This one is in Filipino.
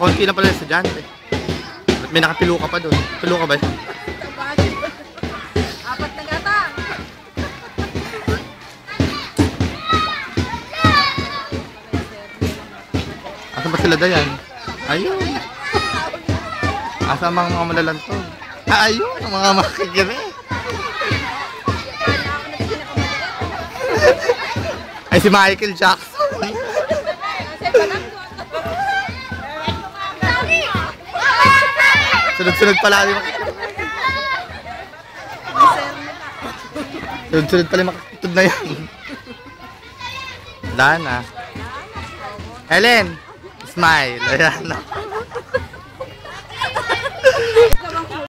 Konti lang pala yung estudyante. At may nakapilo ka pa doon. Pilo ka ba? Apat na gata. Asa ba sila Dayan? Ayun. Asa ang mga malalantog? Ayun, ang mga makikiri. Ay, si Michael Jackson. Sunod-sunod pala yung sunod-sunod pala yung makikitod na yan. Dana. Helen, smile. Ayan.